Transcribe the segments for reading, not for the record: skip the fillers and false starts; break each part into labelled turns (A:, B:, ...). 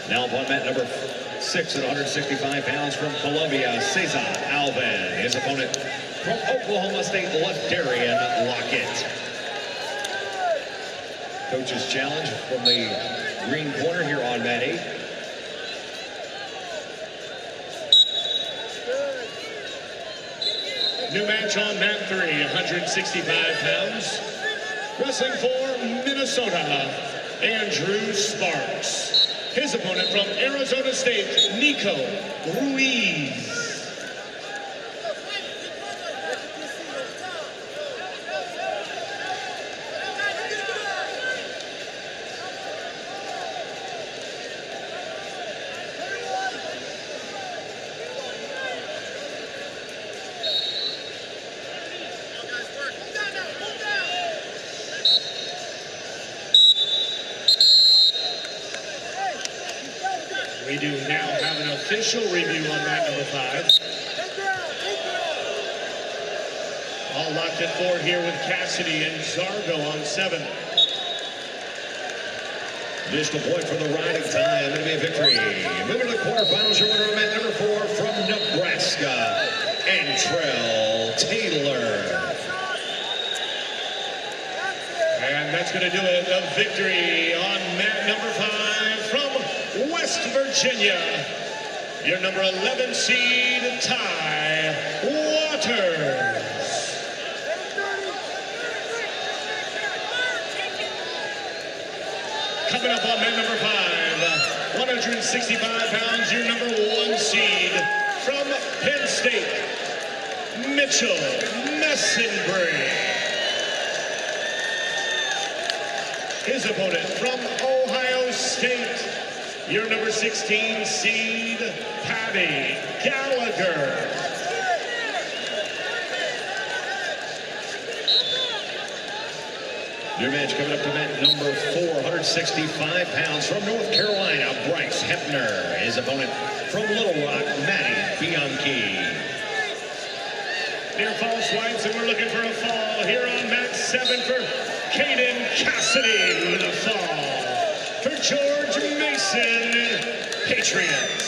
A: Now upon mat number 6 at 165 pounds from Colombia, Cesar Alvan. His opponent from Oklahoma State, LaDarion Lockett. Coach's challenge from the green corner here on mat 8.
B: New match on mat 3, 165 pounds. Wrestling for Minnesota, Andrew Sparks. His opponent from Arizona State, Nico Ruiz. We do now have an official review on mat number 5. All locked at 4 here with Cassidy and Zargo on 7.
A: Additional point for the riding time. It'll be a victory. Moving to the quarterfinals, your winner on mat number 4 from Nebraska, Antrell Taylor.
B: And that's going to do it. A victory on mat number 5 from West Virginia, your number 11 seed, Ty Waters. Coming up on mat number 5, 165 pounds, your number 1 seed from Penn State, Mitchell Messenbray. His opponent from Ohio State, your number 16 seed, Patty Gallagher.
A: Your match coming up to mat number 4, 165 pounds from North Carolina, Bryce Hefner. His opponent from Little Rock, Maddie Bianchi.
B: Near false swipes, and we're looking for a fall here on mat 7 for Caden Cassidy with a fall for George Mason, Patriots.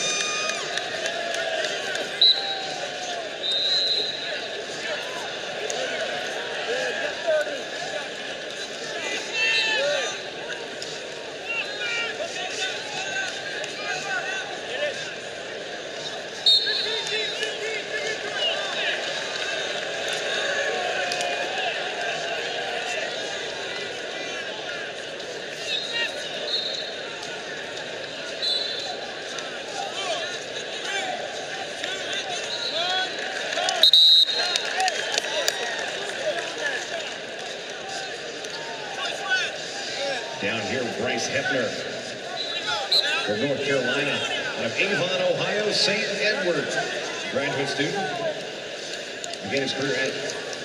A: Down here, Bryce Hefner from North Carolina, out of Avon, Ohio, St. Edward. Graduate student. Began his career at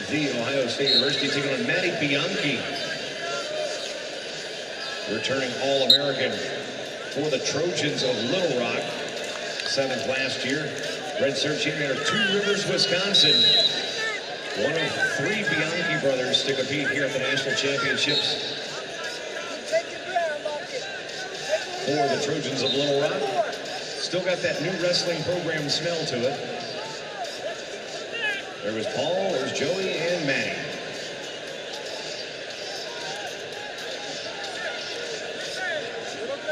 A: the Ohio State University, taking on Maddie Bianchi. Returning All-American for the Trojans of Little Rock. 7th last year. Redshirt champion of Two Rivers, Wisconsin. One of 3 Bianchi brothers to compete here at the National Championships for the Trojans of Little Rock. Still got that new wrestling program smell to it. There was Paul, there's Joey, and Manny.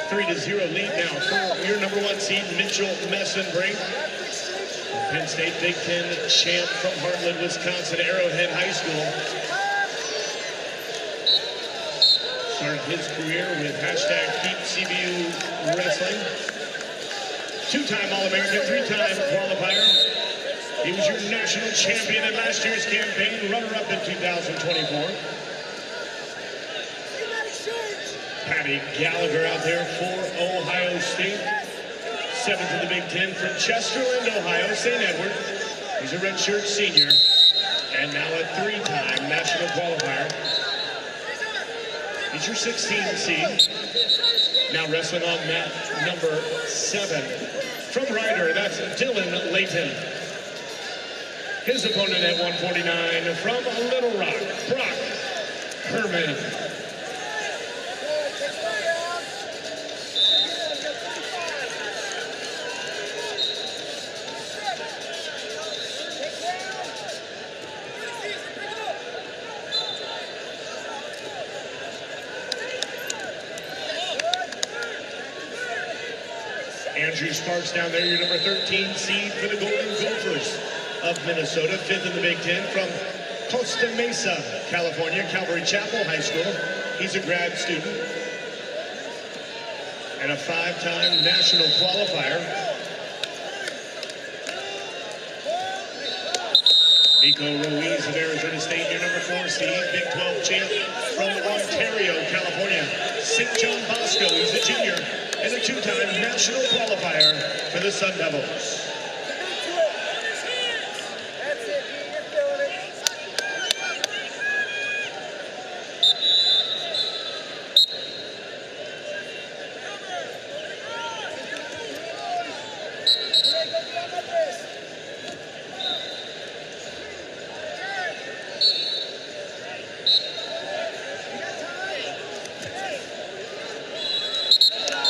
B: Three to 0 lead now for your number 1 seed, Mitchell Messenbray. Penn State Big Ten champ from Heartland, Wisconsin, Arrowhead High School. Started his career with #KeepCBU Wrestling. 2-time All-American, 3-time qualifier. He was your national champion in last year's campaign, runner-up in 2024. Patty Gallagher out there for Ohio State. 7th in the Big Ten from Chesterland, Ohio, St. Edward. He's a redshirt senior and now a 3-time national qualifier. He's your 16th seed. Now wrestling on mat number 7. From Ryder, that's Dylan Layton. His opponent at 149 from Little Rock, Brock Herman. Andrew Sparks down there, your number 13 seed for the Golden Gophers of Minnesota, 5th in the Big Ten from Costa Mesa, California, Calvary Chapel High School. He's a grad student and a 5-time national qualifier. Nico Ruiz of Arizona State, your number 4 seed, Big 12 champ from Ontario, California. St. John Bosco, he's a junior and a 2-time national qualifier for the Sun Devils.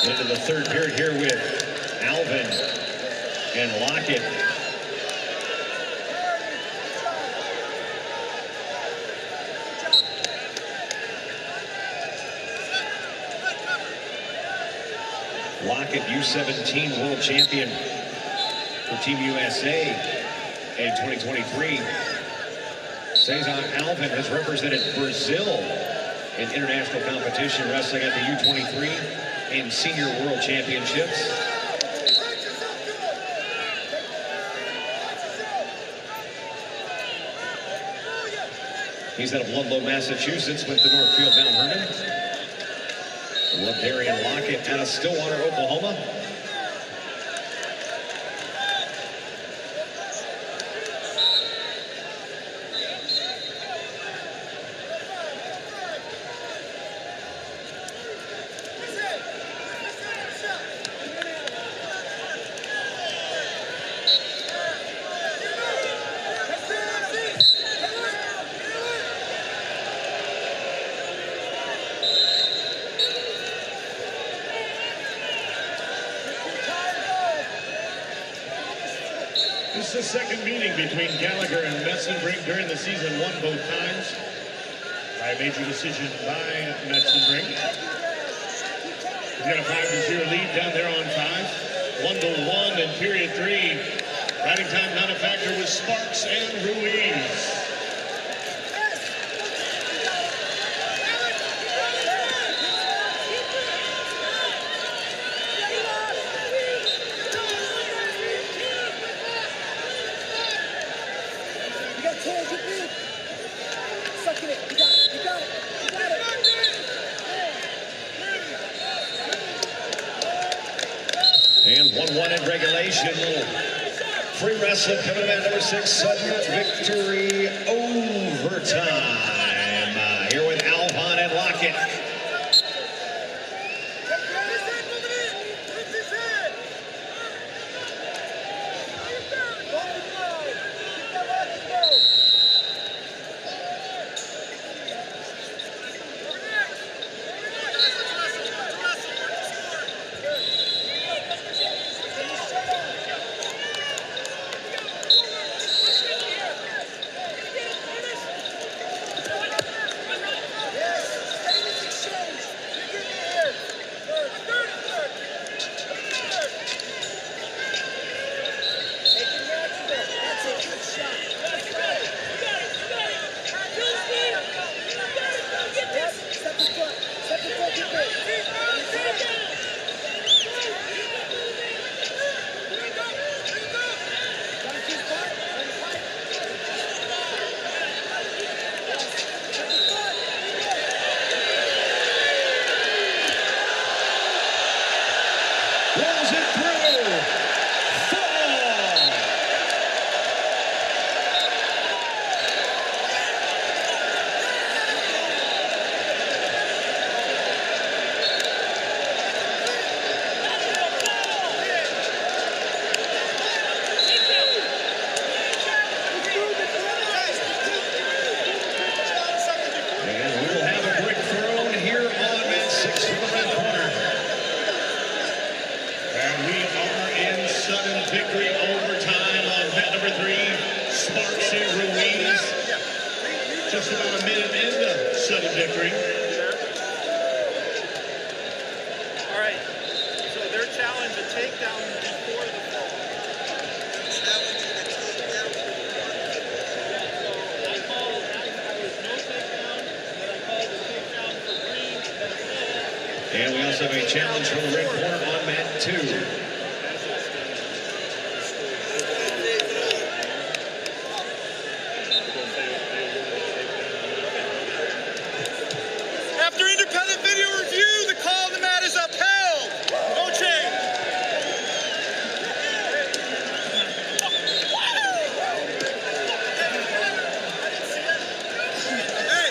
A: Into the third period here with Alvan and Lockett. Lockett, U17 world champion for Team USA in 2023. Cesar Alvan has represented Brazil in international competition, wrestling at the U23 and senior world championships. He's out of Ludlow, Massachusetts, went to Northfield Mount Herman. LaDarion Lockett out of Stillwater, Oklahoma.
B: This is the second meeting between Gallagher and Metzenbrink during the season, won both times by a major decision by Metzenbrink. He's got a 5-0 lead down there on 5. 1-1 in period 3. Riding time not a factor with Sparks and Ruiz.
A: And 1-1 in regulation. Little free wrestling coming about number 6, sudden victory overtime. Here with Alvan and Lockett. Rolls it through. Fall. And we will have a brick thrown here on mat 6 from the red corner.
B: And we are in sudden victory overtime on mat number 3. Sparks and Ruiz. Just about a minute into sudden victory.
C: All right. So their challenge takedown before the fall. Challenging the takedown. I was no takedown, and then I called the takedown for green, and then a fall.
A: And we also have a challenge from the red corner on mat 2.
C: After independent video review, the call on the mat is upheld. No change. Hey,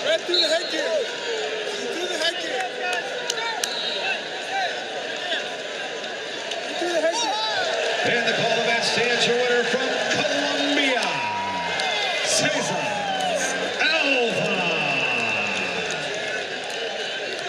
C: right through the headgear. Through the headgear. Through the headgear.
A: And the call of that stands your winner from Colombia, Cesar